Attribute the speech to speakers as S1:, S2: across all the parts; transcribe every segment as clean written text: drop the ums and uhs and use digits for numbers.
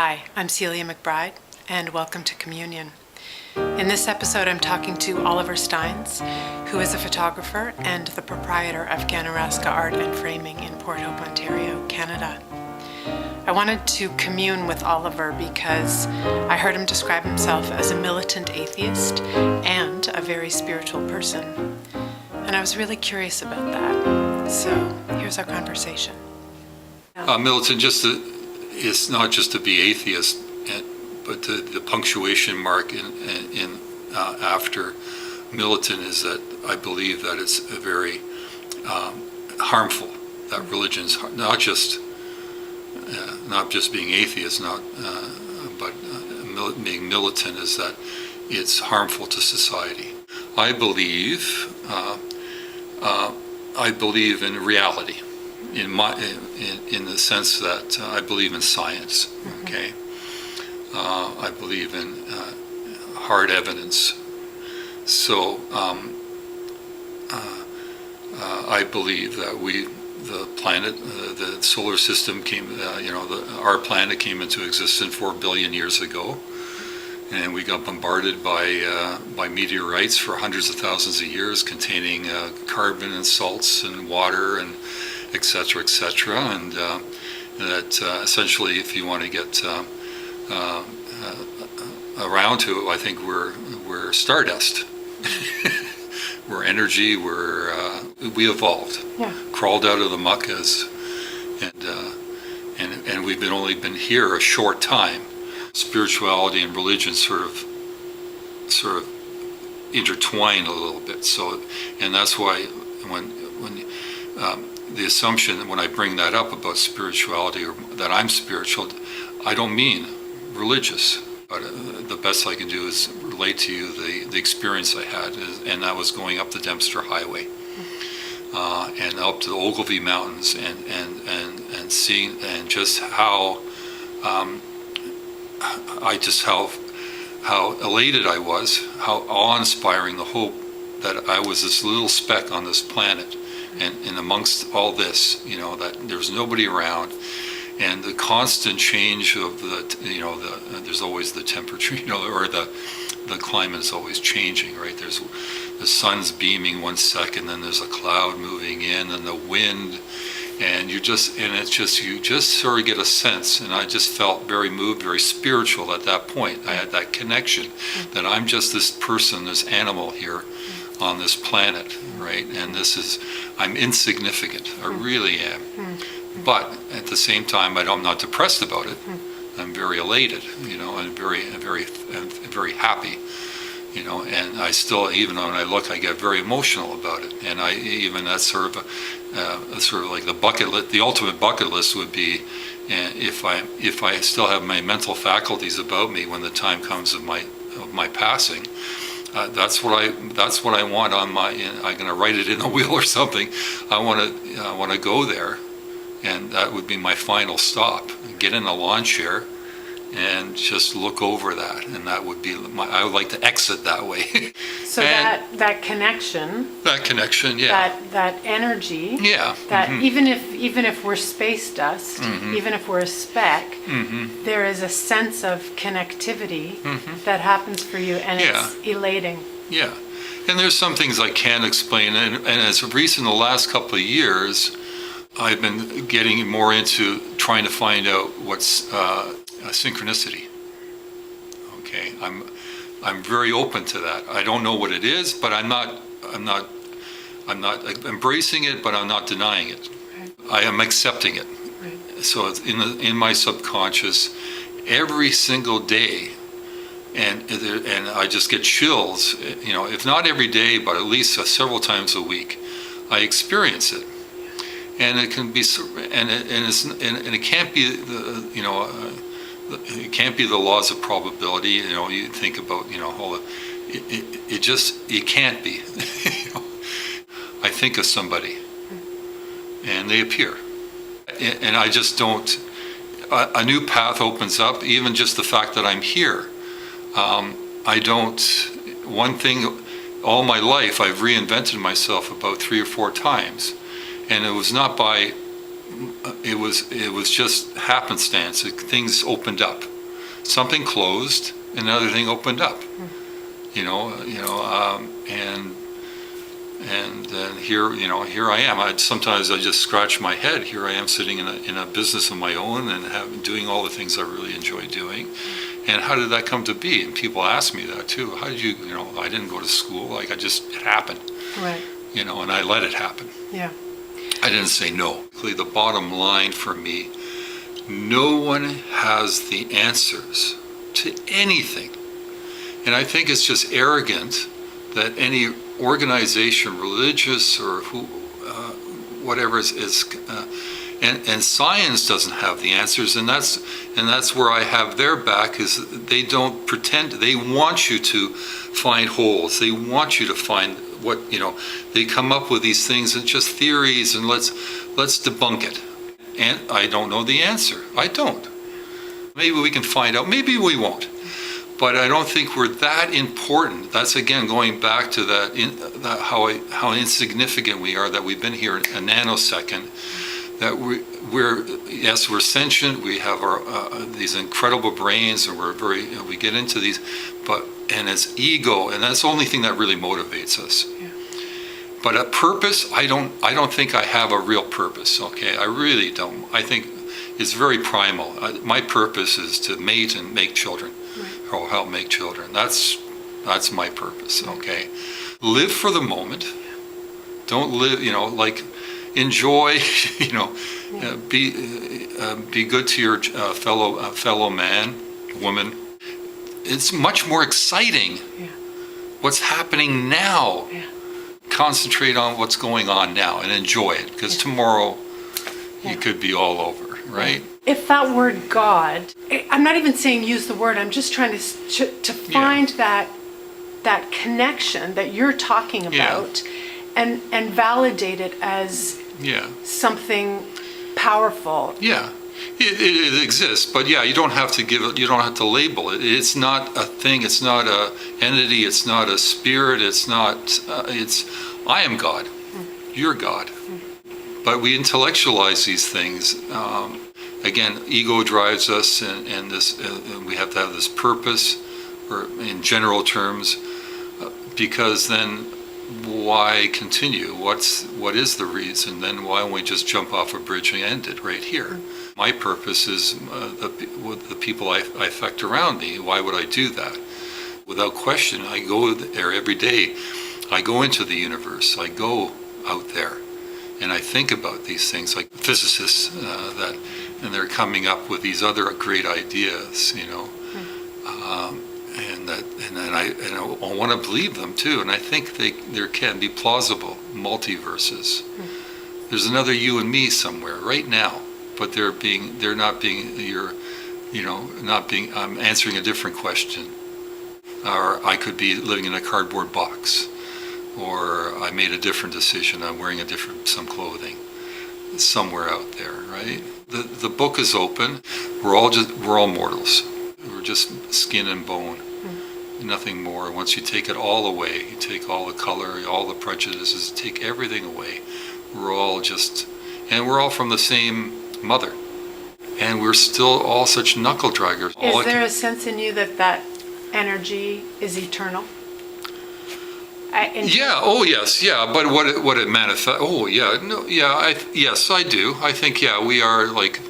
S1: Hi, I'm Celia McBride, and welcome to Communion. In this episode, I'm talking to Oliver Steins, who is a photographer and the proprietor of Ganaraska Art and Framing in Port Hope, Ontario, Canada. I wanted to commune with Oliver because I heard him describe himself as a militant atheist and a very spiritual person. And I was really curious about that. So here's our conversation.
S2: Militant is not just to be atheist, but the punctuation mark in after militant is that I believe that it's a very harmful. That religion's not just being atheist, but being militant is that it's harmful to society. I believe in reality, in the sense that I believe in science. Okay, I believe in hard evidence. So I believe that the planet, the solar system our planet came into existence 4 billion years ago, and we got bombarded by meteorites for hundreds of thousands of years, containing carbon and salts and water and et cetera, and that essentially, if you want to get around to it, I think we're stardust. We're energy. We evolved, crawled out of the muck and we've only been here a short time. Spirituality and religion sort of intertwine a little bit. So, and that's why when the assumption when I bring that up about spirituality or that I'm spiritual, I don't mean religious. But the best I can do is relate to you the experience I had, and that was going up the Dempster Highway and up to the Ogilvie Mountains and seeing and just how how elated I was, how awe-inspiring the hope that I was this little speck on this planet, and amongst all this, that there's nobody around. And the constant change of there's always the temperature, or the climate is always changing, right? There's the sun's beaming 1 second, then there's a cloud moving in, and the wind, and you just sort of get a sense. And I just felt very moved, very spiritual at that point. I had that connection that I'm just this person, this animal here on this planet, right? And I'm insignificant. I really am. But at the same time, I'm not depressed about it. I'm very elated, and very happy, and I still, even when I look, I get very emotional about it. And that's sort of like the bucket list. The ultimate bucket list would be, if I still have my mental faculties about me when the time comes of my passing. That's what I want on my. I'm going to write it in a will or something. I want to go there. And that would be my final stop. Get in a lawn chair and just look over that. And that would be I would like to exit that way.
S1: So that connection.
S2: That connection, yeah.
S1: That energy.
S2: Yeah.
S1: That even if we're space dust, even if we're a speck, there is a sense of connectivity that happens for you, and it's elating.
S2: Yeah. And there's some things I can't explain. And as of recent, the last couple of years, I've been getting more into trying to find out what's synchronicity. Okay, I'm very open to that. I don't know what it is, but I'm not embracing it, but I'm not denying it.
S1: Right.
S2: I am accepting it.
S1: Right.
S2: So it's in my subconscious every single day, and I just get chills. If not every day, but at least several times a week, I experience it. And it can be, and it can't be it can't be the laws of probability. You think about, it can't be. I think of somebody, and they appear, and I just don't. A new path opens up. Even just the fact that I'm here, I don't. One thing, all my life, I've reinvented myself about 3 or 4 times. And it was not by it was just happenstance. Things opened up. Something closed, another thing opened up. And then here I am. Sometimes I just scratch my head. Here I am sitting in a business of my own and doing all the things I really enjoy doing. And how did that come to be? And people ask me that too. How did you, I didn't go to school. It happened.
S1: Right.
S2: And I let it happen.
S1: Yeah.
S2: I didn't say no. The bottom line for me, no one has the answers to anything. And I think it's just arrogant that any organization, religious or whatever and science doesn't have the answers, and that's where I have their back. Is they don't pretend. They want you to find holes. They want you to find what They come up with these things and just theories, and let's debunk it. And I don't know the answer. I don't. Maybe we can find out. Maybe we won't. But I don't think we're that important. That's again going back to how insignificant we are. That we've been here a nanosecond. That we're sentient. We have these incredible brains, and we get into these, and it's ego, and that's the only thing that really motivates us.
S1: Yeah.
S2: But a purpose, I don't think I have a real purpose. Okay, I really don't. I think it's very primal. My purpose is to mate and make children, or help make children. That's my purpose. Okay, live for the moment. Don't live, enjoy, be good to your fellow man, woman. It's much more exciting.
S1: Yeah.
S2: What's happening now.
S1: Yeah.
S2: Concentrate on what's going on now and enjoy it, because tomorrow it could be all over, right?
S1: If that word God, I'm not even saying use the word. I'm just trying to find that connection that you're talking about, and validate it as something powerful.
S2: Yeah, it exists, but you don't have to give it. You don't have to label it. It's not a thing. It's not a entity. It's not a spirit. It's not. I am God. You're God. But we intellectualize these things. Again, ego drives us, and this we have to have this purpose, or in general terms, because then why continue? What is the reason? Then why don't we just jump off a bridge and end it right here? My purpose is the people I affect around me. Why would I do that? Without question, I go there every day. I go into the universe. I go out there, and I think about these things, like physicists and they're coming up with these other great ideas, and I want to believe them too. And I think there can be plausible multiverses. There's another you and me somewhere right now, but I'm answering a different question, or I could be living in a cardboard box, or I made a different decision. I'm wearing some clothing somewhere out there, right? The book is open. We're all mortals. We're just skin and bone, nothing more. Once you take it all away, you take all the color, all the prejudices, take everything away. We're all from the same mother, and we're still all such knuckle draggers.
S1: Is there a sense in you that energy is eternal?
S2: Oh yes, but what it manifests. Oh yeah, no, yeah, yes, I do. I think we are like,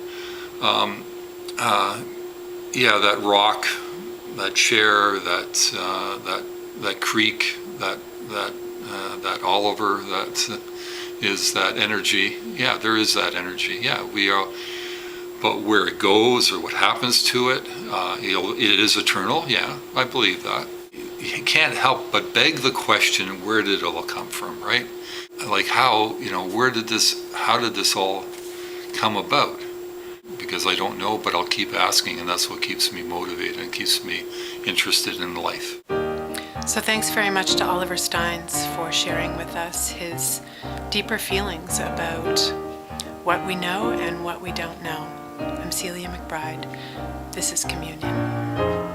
S2: that rock, that chair, that creek, that Oliver, that is that energy. Yeah, there is that energy. Yeah, we are. But where it goes or what happens to it, it is eternal. Yeah, I believe that. You can't help but beg the question, where did it all come from, right? Like how did this all come about? Because I don't know, but I'll keep asking, and that's what keeps me motivated and keeps me interested in life.
S1: So thanks very much to Oliver Steins for sharing with us his deeper feelings about what we know and what we don't know. I'm Celia McBride. This is Communion.